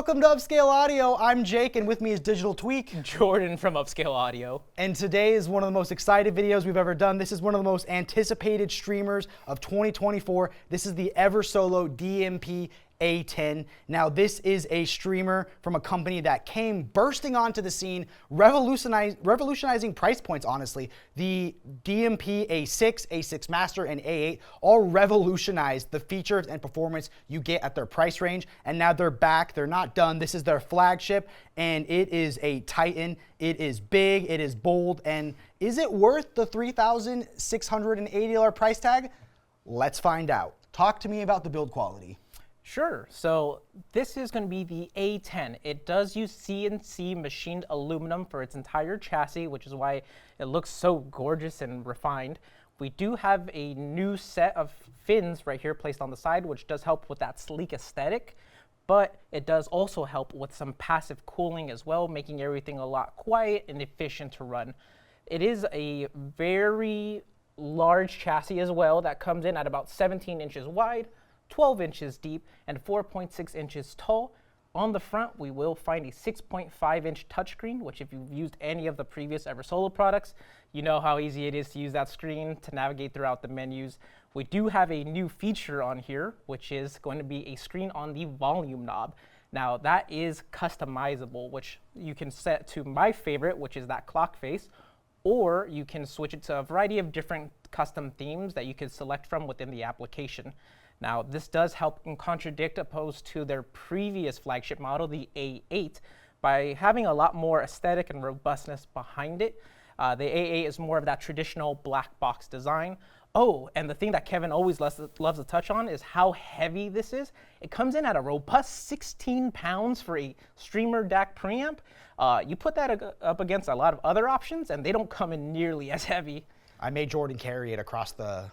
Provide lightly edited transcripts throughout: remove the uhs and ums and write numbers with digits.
welcome to Upscale Audio. I'm Jake, and with me is Digital Tweak. Jordan from Upscale Audio. And today is one of the most excited videos we've ever done. This is one of the most anticipated streamers of 2024. This is the Eversolo DMP-A10. Now, this is a streamer from a company that came bursting onto the scene, revolutionizing price points, honestly. The DMP-A6, A6 Master, and A8 all revolutionized the features and performance you get at their price range, and now they're back. They're not done. This is their flagship, and it is a titan. It is big, it is bold, and is it worth the $3,680 price tag? Let's find out. Talk to me about the build quality. Sure. So this is going to be the A10. It does use CNC machined aluminum for its entire chassis, which is why it looks so gorgeous and refined. We do have a new set of fins right here placed on the side, which does help with that sleek aesthetic, but it does also help with some passive cooling as well, making everything a lot quiet and efficient to run. It is a very large chassis as well that comes in at about 17 inches wide, 12 inches deep, and 4.6 inches tall. On the front, we will find a 6.5-inch touchscreen, which if you've used any of the previous Eversolo products, you know how easy it is to use that screen to navigate throughout the menus. We do have a new feature on here, which is going to be a screen on the volume knob. Now, that is customizable, which you can set to my favorite, which is that clock face, or you can switch it to a variety of different custom themes that you can select from within the application. Now, this does help and contradict opposed to their previous flagship model, the A8, by having a lot more aesthetic and robustness behind it. The A8 is more of that traditional black box design. Oh, and the thing that Kevin always loves to touch on is how heavy this is. It comes in at a robust 16 pounds for a streamer DAC preamp. You put that up against a lot of other options, and they don't come in nearly as heavy. I made Jordan carry it across the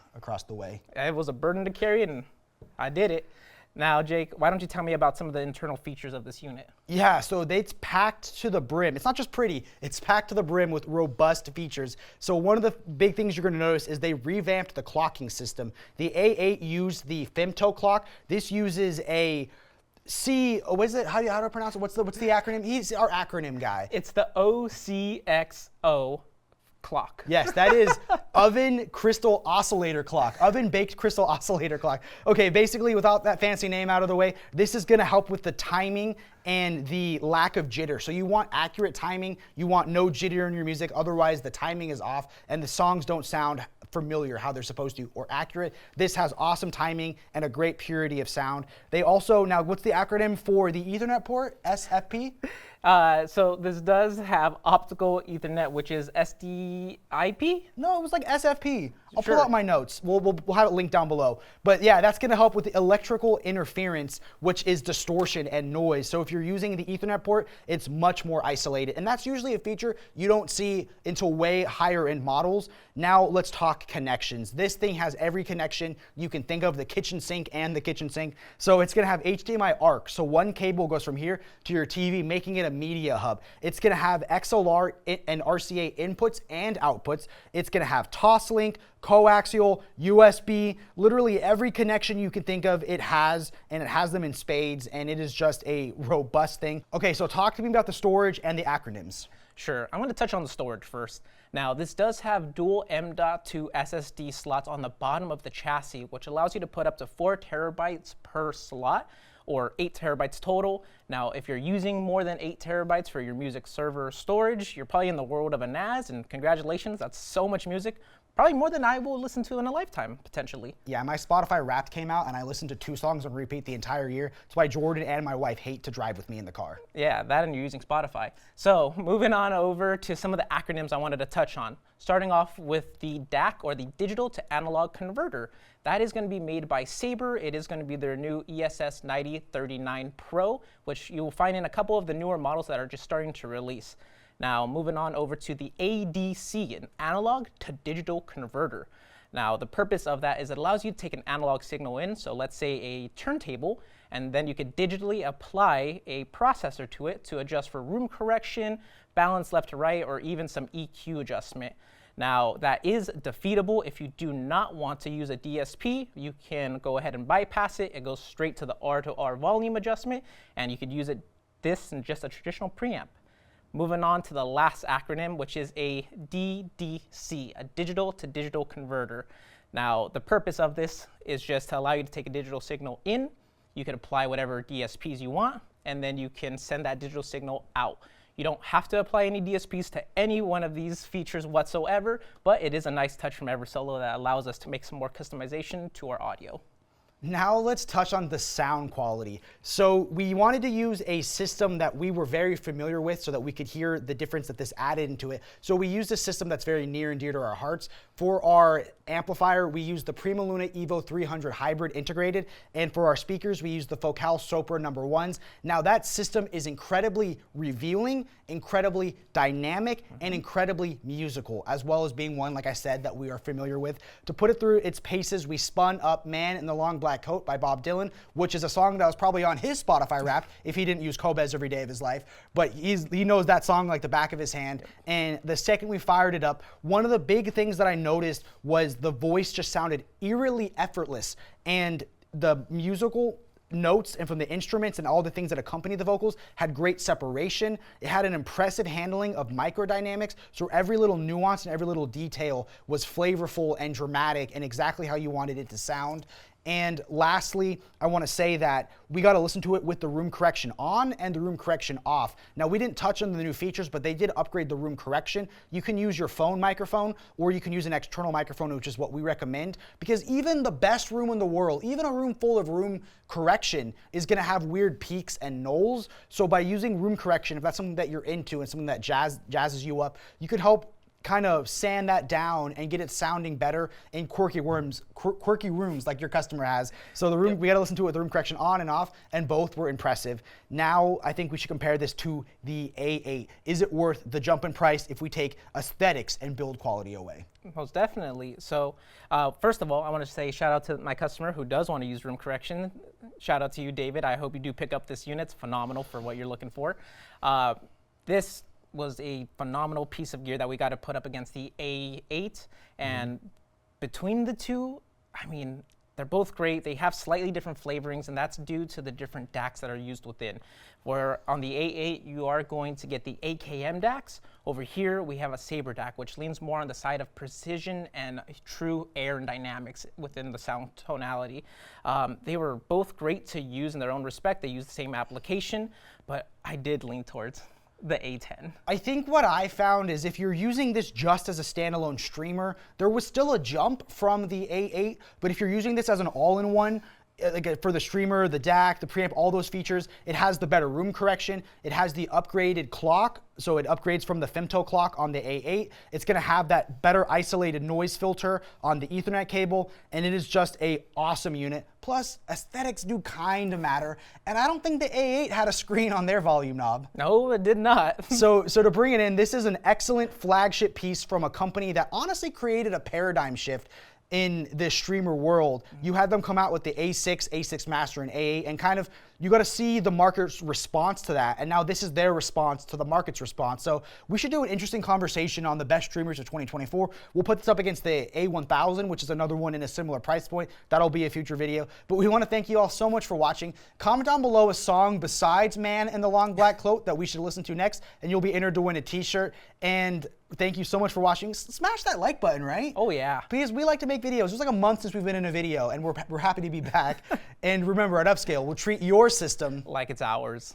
way. It was a burden to carry, and I did it. Now, Jake, why don't you tell me about some of the internal features of this unit? Yeah, so it's packed to the brim. It's not just pretty, it's packed to the brim with robust features. So one of the big things you're gonna notice is they revamped the clocking system. The A8 used the femto clock. This uses a what is it? How do I pronounce it? What's the acronym? He's our acronym guy. It's the OCXO clock. Yes, that is oven crystal oscillator clock. Oven baked crystal oscillator clock. Okay, basically without that fancy name out of the way, this is gonna help with the timing and the lack of jitter. So you want accurate timing, you want no jitter in your music, otherwise the timing is off and the songs don't sound familiar how they're supposed to or accurate. This has awesome timing and a great purity of sound. They also, now what's the acronym for the Ethernet port? SFP? So this does have optical Ethernet, which is SDIP? No, it was like SFP. I'll Sure. pull out my notes. We'll have it linked down below. But yeah, that's gonna help with the electrical interference, which is distortion and noise. So if you're using the Ethernet port, it's much more isolated. And that's usually a feature you don't see until way higher end models. Now let's talk connections. This thing has every connection you can think of, the kitchen sink and the kitchen sink. So it's gonna have HDMI ARC. So one cable goes from here to your TV, making it a media hub. It's gonna have XLR and RCA inputs and outputs. It's gonna have Toslink, coaxial, USB, literally every connection you can think of it has, and it has them in spades, and it is just a robust thing. Okay, so talk to me about the storage and the acronyms. Sure, I'm going to touch on the storage first. Now, this does have dual M.2 SSD slots on the bottom of the chassis, which allows you to put up to 4 terabytes per slot, or 8 terabytes total. Now, if you're using more than 8 terabytes for your music server storage, you're probably in the world of a NAS, and congratulations, that's so much music. Probably more than I will listen to in a lifetime, potentially. Yeah, my Spotify Wrapped came out, and I listened to 2 songs on repeat the entire year. That's why Jordan and my wife hate to drive with me in the car. Yeah, that and you're using Spotify. So moving on over to some of the acronyms I wanted to touch on. Starting off with the DAC, or the digital to analog converter. That is going to be made by Sabre. It is going to be their new ESS 9039 Pro, which you will find in a couple of the newer models that are just starting to release. Now, moving on over to the ADC, an analog to digital converter. Now, the purpose of that is it allows you to take an analog signal in, so let's say a turntable, and then you could digitally apply a processor to it to adjust for room correction, balance left to right, or even some EQ adjustment. Now, that is defeatable if you do not want to use a DSP. You can go ahead and bypass it. It goes straight to the R to R volume adjustment, and you could use it this and just a traditional preamp. Moving on to the last acronym, which is a DDC, a digital to digital converter. Now, the purpose of this is just to allow you to take a digital signal in. You can apply whatever DSPs you want, and then you can send that digital signal out. You don't have to apply any DSPs to any one of these features whatsoever, but it is a nice touch from Eversolo that allows us to make some more customization to our audio. Now let's touch on the sound quality. So we wanted to use a system that we were very familiar with so that we could hear the difference that this added into it. So we used a system that's very near and dear to our hearts. For our amplifier, we used the Prima Luna Evo 300 hybrid integrated, and for our speakers, we used the Focal Sopra #1s. Now that system is incredibly revealing, incredibly dynamic, and incredibly musical, as well as being one, like I said, that we are familiar with. To put it through its paces, we spun up Man in the Long Black Coat by Bob Dylan, which is a song that was probably on his Spotify Wrapped if he didn't use Cobez every day of his life. But he knows that song like the back of his hand. And the second we fired it up, one of the big things that I noticed was the voice just sounded eerily effortless. And the musical notes and from the instruments and all the things that accompany the vocals had great separation. It had an impressive handling of microdynamics, so every little nuance and every little detail was flavorful and dramatic and exactly how you wanted it to sound. And lastly, I want to say that we got to listen to it with the room correction on and the room correction off. Now, we didn't touch on the new features, but they did upgrade the room correction. You can use your phone microphone, or you can use an external microphone, which is what we recommend, because even the best room in the world, even a room full of room correction, is going to have weird peaks and nulls. So by using room correction, if that's something that you're into and something that jazzes you up, you could help kind of sand that down and get it sounding better in quirky rooms like your customer has. So the room, we got to listen to it with the room correction on and off, and both were impressive. Now I think we should compare this to the A8. Is it worth the jump in price if we take aesthetics and build quality away? Most definitely. So first of all, I want to say shout out to my customer who does want to use room correction. Shout out to you, David. I hope you do pick up this unit. It's phenomenal for what you're looking for. This was a phenomenal piece of gear that we got to put up against the A8, and between the two, I mean, they're both great. They have slightly different flavorings, and that's due to the different DACs that are used within. Where on the A8, you are going to get the AKM DACs. Over here, we have a Sabre DAC, which leans more on the side of precision and true air and dynamics within the sound tonality. They were both great to use in their own respect. They use the same application, but I did lean towards the A10. I think what I found is if you're using this just as a standalone streamer, there was still a jump from the A8, but if you're using this as an all-in-one, like for the streamer, the DAC, the preamp, all those features, it has the better room correction. It has the upgraded clock, so it upgrades from the femto clock on the A8. It's going to have that better isolated noise filter on the Ethernet cable, and it is just a awesome unit. Plus, aesthetics do kind of matter, and I don't think the A8 had a screen on their volume knob. No, it did not. So to bring it in, this is an excellent flagship piece from a company that honestly created a paradigm shift in this streamer world. You had them come out with the A6, A6 Master, and A8, and kind of, you got to see the market's response to that, and now this is their response to the market's response. So we should do an interesting conversation on the best streamers of 2024. We'll put this up against the A1000, which is another one in a similar price point. That'll be a future video. But we want to thank you all so much for watching. Comment down below a song besides Man in the Long Black Cloak that we should listen to next, and you'll be entered to win a t-shirt. And thank you so much for watching. Smash that like button, right? Oh yeah. Because we like to make videos. It's like a month since we've been in a video, and we're happy to be back. And remember, at Upscale, we'll treat your system like it's ours.